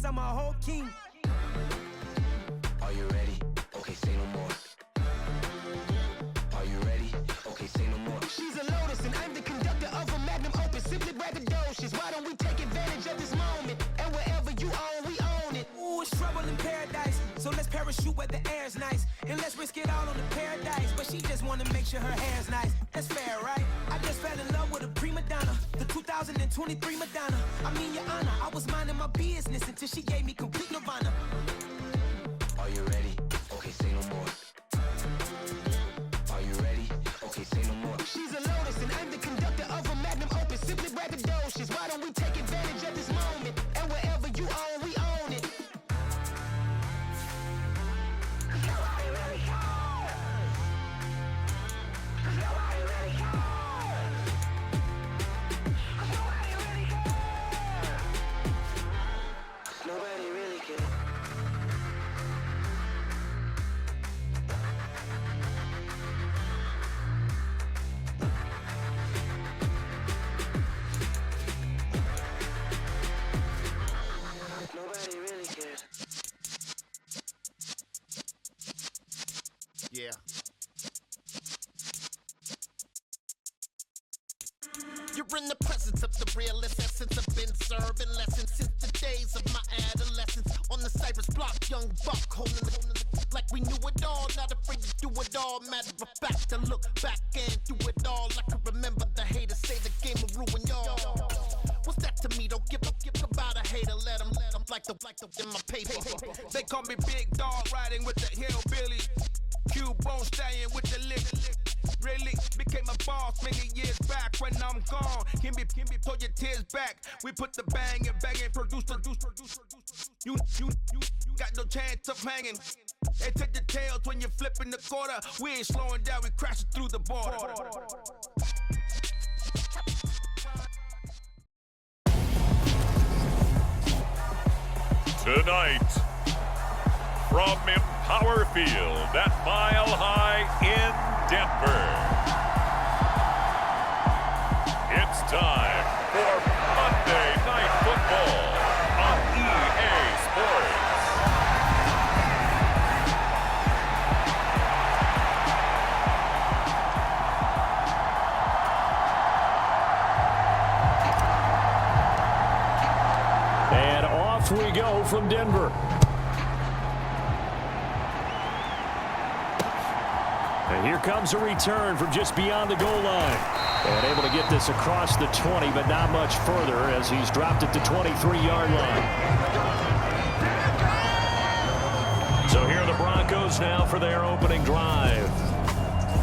I'm a whole king. Are you ready? Okay, say no more. Are you ready? Okay, say no more. She's a lotus and I'm the conductor of a magnum opus. Simply braggadocious. Why don't we take advantage of this moment? And wherever you own, we own it. Ooh, it's trouble in paradise. So let's parachute where the air's nice. And let's risk it all on the paradise. But she just wanna make sure her hair's nice. That's fair, right? I just fell in love with a prima donna. The 2023 Madonna. I mean, your honor, I was minding my business until she gave me complete nirvana. Are you ready? Okay, say no more. Are you ready? Okay, say no more. She's a lotus and I'm the conductor of a magnum opus. Simply braggadocious. Why don't we take advantage of this moment? And wherever you own, we own it. Nobody really cares. Nobody really cares. Yeah. You're in the presence of the realest essence. I've been serving lessons since the days of my adolescence. On the Cypress block, young buck holding the like we knew it all. Not afraid to do it all. Matter of fact, to look back and do it all. I can remember the haters say the game will ruin y'all. What's that to me? Don't give about a hater. Let them like the in my paper. They call me Big Dog, riding with the hillbilly. Q-Bone staying with the lick. Really became a boss many years back. When I'm gone, can be pull your tears back. We put the bang and produce. You got no chance of hanging. They take the tails when you're flipping the quarter. We ain't slowing down, we crashing through the border. Tonight, from Empower Field at Mile High in Denver, it's time for Monday Night Football on EA Sports. And off we go from Denver. And here comes a return from just beyond the goal line. And able to get this across the 20, but not much further as he's dropped it to 23-yard line. So here are the Broncos now for their opening drive.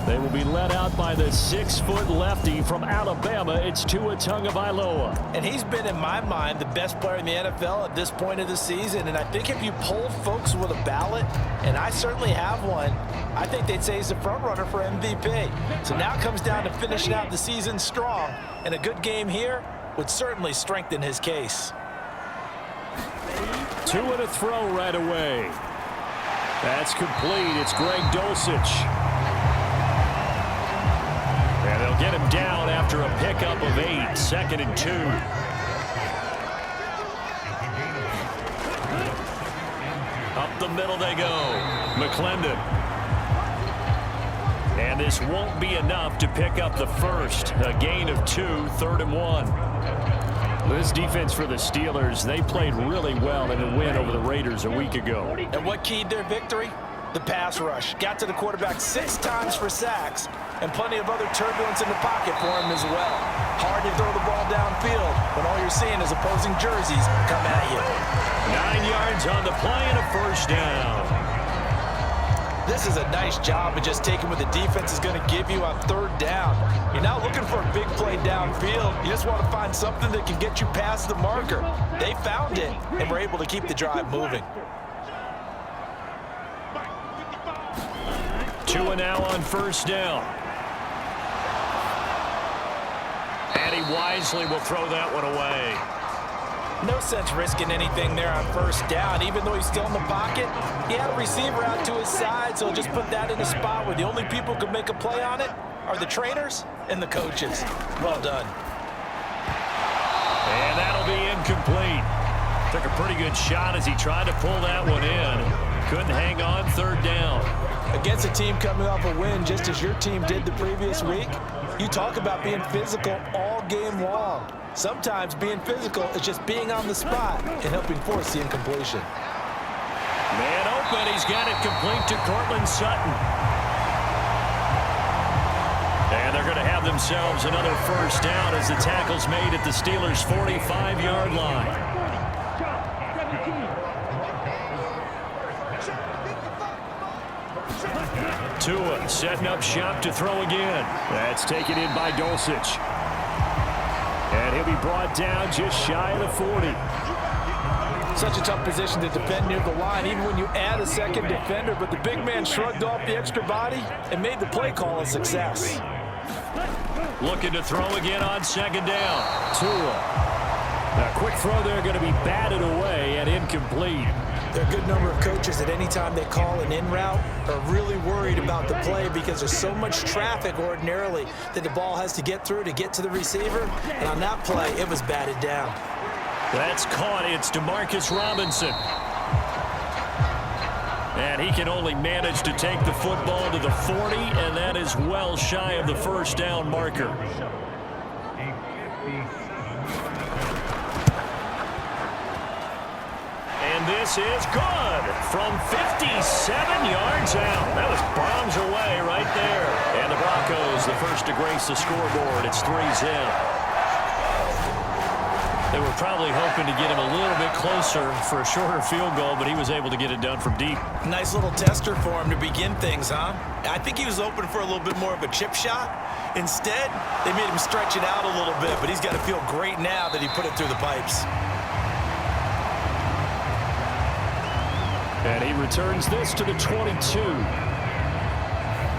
They will be led out by the 6-foot lefty from Alabama. It's Tua Tagovailoa. And he's been, in my mind, the best player in the NFL at this point of the season. And I think if you polled folks with a ballot, and I certainly have one, I think they'd say he's the front runner for MVP. So now it comes down to finishing out the season strong. And a good game here would certainly strengthen his case. Tua to throw right away. That's complete. It's Greg Dulcich. And they'll get him down after a pickup of 8, 2nd and 2. Up the middle they go. McClendon. And this won't be enough to pick up the first. A gain of 2, 3rd and 1. This defense for the Steelers, they played really well in a win over the Raiders a week ago. And what keyed their victory? The pass rush. Got to the quarterback 6 times for sacks, and plenty of other turbulence in the pocket for him as well. Hard to throw the ball downfield when all you're seeing is opposing jerseys come at you. 9 yards on the play and a first down. This is a nice job of just taking what the defense is going to give you on 3rd down. You're not looking for a big play downfield. You just want to find something that can get you past the marker. They found it and were able to keep the drive moving. Tua now on 1st down. And he wisely will throw that one away. No sense risking anything there on 1st down. Even though he's still in the pocket, he had a receiver out to his side, so just put that in a spot where the only people who can make a play on it are the trainers and the coaches. Well done. And that'll be incomplete. Took a pretty good shot as he tried to pull that one in. Couldn't hang on, third down. Against a team coming off a win, just as your team did the previous week, you talk about being physical all game long. Sometimes being physical is just being on the spot and helping force the incompletion. Man open, he's got it complete to Cortland Sutton. And they're going to have themselves another first down as the tackle's made at the Steelers' 45-yard line. Tua setting up shop to throw again. That's taken in by Dulcich. And he'll be brought down just shy of the 40. Such a tough position to defend near the line, even when you add a second defender. But the big man shrugged off the extra body and made the play call a success. Looking to throw again on second down. Tua. A quick throw there going to be batted away and incomplete. There are a good number of coaches that any time they call an in route are really worried about the play because there's so much traffic ordinarily that the ball has to get through to get to the receiver. And on that play, it was batted down. That's caught. It's DeMarcus Robinson. And he can only manage to take the football to the 40, and that is well shy of the first down marker. And this is good from 57 yards out. That was bombs away right there. And the Broncos, the first to grace the scoreboard. It's 3-zip. They were probably hoping to get him a little bit closer for a shorter field goal, but he was able to get it done from deep. Nice little tester for him to begin things, huh? I think he was open for a little bit more of a chip shot. Instead, they made him stretch it out a little bit, but he's got to feel great now that he put it through the pipes. And he returns this to the 22.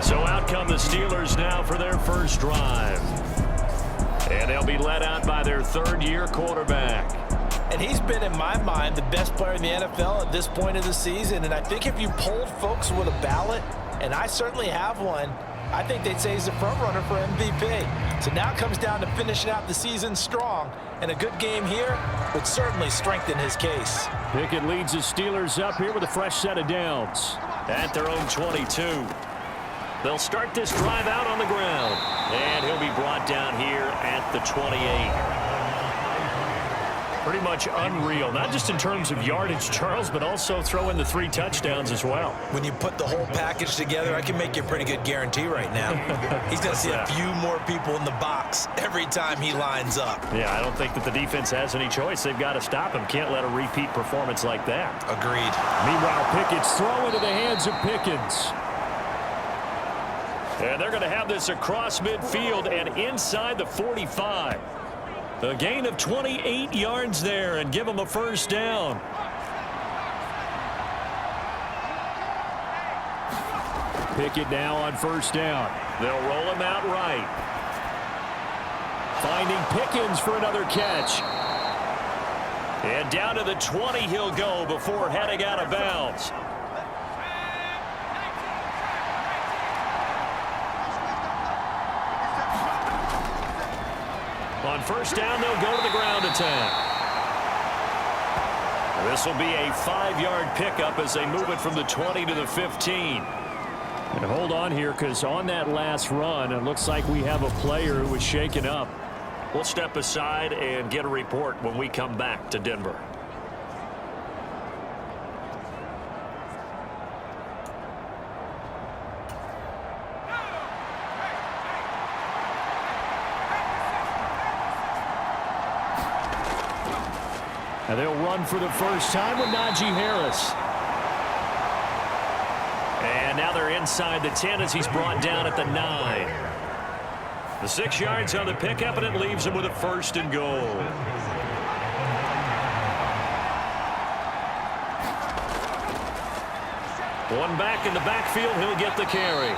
So out come the Steelers now for their first drive. And they'll be led out by their third-year quarterback. And he's been, in my mind, the best player in the NFL at this point of the season. And I think if you polled folks with a ballot, and I certainly have one, I think they'd say he's the front runner for MVP. So now it comes down to finishing out the season strong. And a good game here would certainly strengthen his case. Pickett leads the Steelers up here with a fresh set of downs at their own 22. They'll start this drive out on the ground. And he'll be brought down here at the 28. Pretty much unreal, not just in terms of yardage, Charles, but also throw in the 3 touchdowns as well. When you put the whole package together, I can make you a pretty good guarantee right now. He's going to see a few more people in the box every time he lines up. Yeah, I don't think that the defense has any choice. They've got to stop him. Can't let a repeat performance like that. Agreed. Meanwhile, Pickett's throw into the hands of Pickens. And they're going to have this across midfield and inside the 45. A gain of 28 yards there and give them a first down. Pickett now on first down. They'll roll him out right. Finding Pickens for another catch. And down to the 20 he'll go before heading out of bounds. On first down, they'll go to the ground attack. This will be a 5-yard pickup as they move it from the 20 to the 15. And hold on here, because on that last run, it looks like we have a player who was shaken up. We'll step aside and get a report when we come back to Denver. And they'll run for the first time with Najee Harris. And now they're inside the 10 as he's brought down at the 9. The 6 yards on the pickup, and it leaves him with a first and goal. One back in the backfield, he'll get the carry.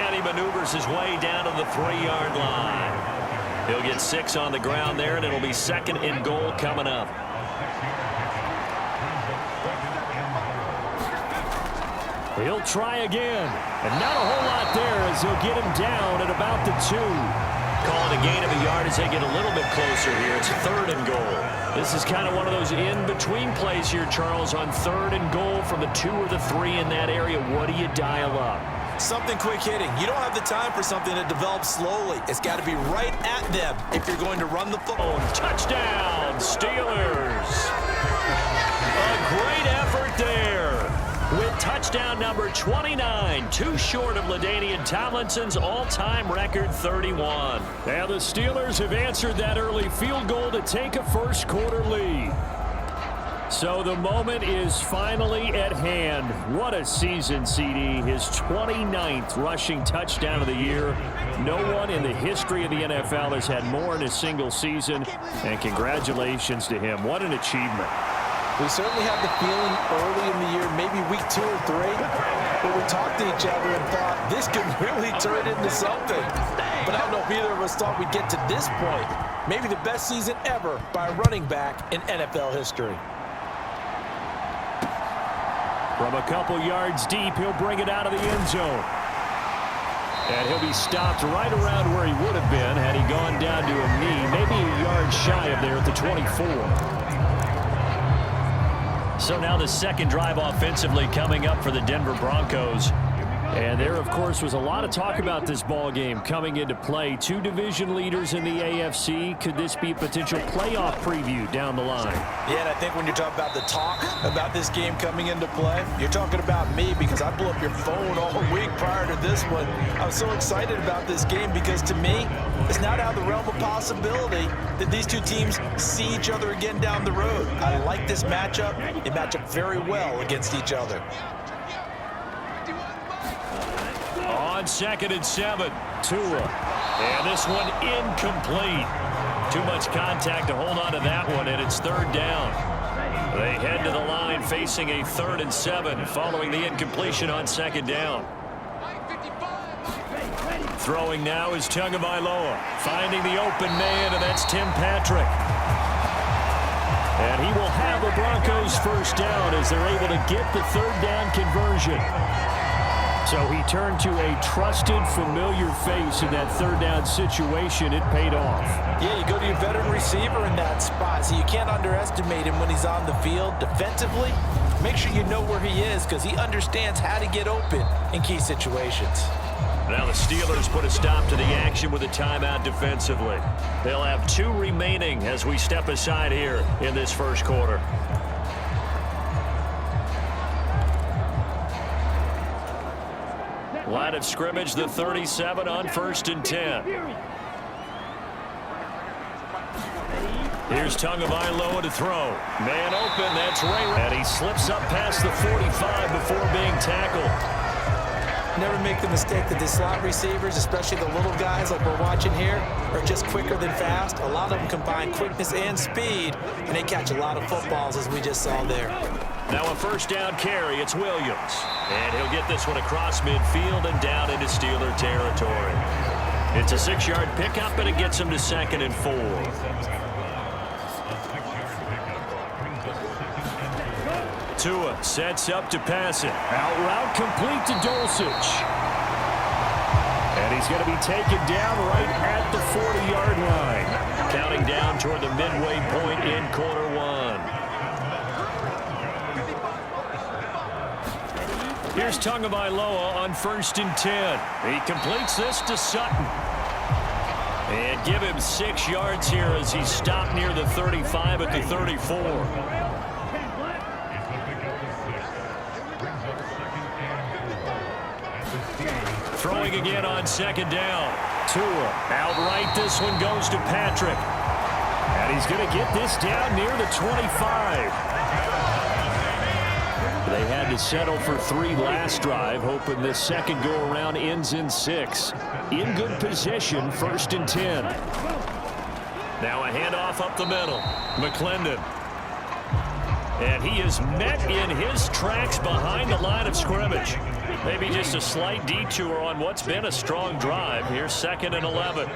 And he maneuvers his way down to the 3-yard line. He'll get 6 on the ground there, and it'll be second and goal coming up. He'll try again, and not a whole lot there as he'll get him down at about the 2. call it a gain of a yard as they get a little bit closer here. It's 3rd and goal. This is kind of one of those in-between plays here, Charles, on 3rd and goal from the 2 or the 3 in that area. What do you dial up? Something quick hitting. You don't have the time for something that develops slowly. It's got to be right at them if you're going to run the football. Touchdown, Steelers. A great effort there with touchdown number 29, too short of LaDainian Tomlinson's all-time record 31. Now the Steelers have answered that early field goal to take a first-quarter lead. So the moment is finally at hand. What a season, CD. His 29th rushing touchdown of the year. No one in the history of the NFL has had more in a single season. And congratulations to him. What an achievement. We certainly had the feeling early in the year, maybe week 2 or 3, where we talked to each other and thought this could really turn into something. But I don't know if either of us thought we'd get to this point. Maybe the best season ever by a running back in NFL history. From a couple yards deep, he'll bring it out of the end zone. And he'll be stopped right around where he would have been had he gone down to a knee, maybe a yard shy of there at the 24. So now the second drive offensively coming up for the Denver Broncos. And there, of course, was a lot of talk about this ball game coming into play. 2 division leaders in the AFC. Could this be a potential playoff preview down the line? Yeah, and I think when you're talking about the talk about this game coming into play, you're talking about me because I blew up your phone all week prior to this one. I was so excited about this game because to me, it's not out of the realm of possibility that these two teams see each other again down the road. I like this matchup. They match up very well against each other. On 2nd and 7, Tua. And this one incomplete. Too much contact to hold on to that one, and it's 3rd down. They head to the line facing a 3rd and 7 following the incompletion on 2nd down. Throwing now is Tagovailoa, finding the open man, and that's Tim Patrick. And he will have the Broncos first down as they're able to get the 3rd down conversion. So he turned to a trusted, familiar face in that 3rd down situation. It paid off. Yeah, you go to your veteran receiver in that spot, so you can't underestimate him when he's on the field. Defensively, make sure you know where he is because he understands how to get open in key situations. Now the Steelers put a stop to the action with a timeout defensively. They'll have 2 remaining as we step aside here in this first quarter. Line of scrimmage, the 37 on 1st and 10. Here's Tagovailoa to throw. Man open, that's Ray. And he slips up past the 45 before being tackled. Never make the mistake that the slot receivers, especially the little guys like we're watching here, are just quicker than fast. A lot of them combine quickness and speed, and they catch a lot of footballs as we just saw there. Now a 1st down carry, it's Williams. And he'll get this one across midfield and down into Steeler territory. It's a 6-yard pickup, and it gets him to 2nd and 4. Tua sets up to pass it. Out route complete to Dulcich. And he's going to be taken down right at the 40-yard line. Counting down toward the midway point in quarter 1. Here's Tagovailoa on 1st and 10. He completes this to Sutton. And give him 6 yards here as he's stopped near the 35 at the 34. Throwing again on 2nd down. Tua outright. This one goes to Patrick. And he's going to get this down near the 25. They had to settle for 3 last drive, hoping this second go-around ends in 6. In good position, 1st and 10. Now a handoff up the middle. McClendon. And he is met in his tracks behind the line of scrimmage. Maybe just a slight detour on what's been a strong drive. Here's 2nd and 11.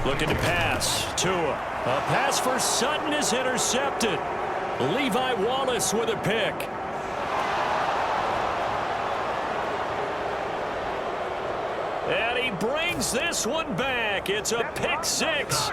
Looking to pass. Tua. A pass for Sutton is intercepted. Levi Wallace with a pick. And he brings this one back. It's a pick six.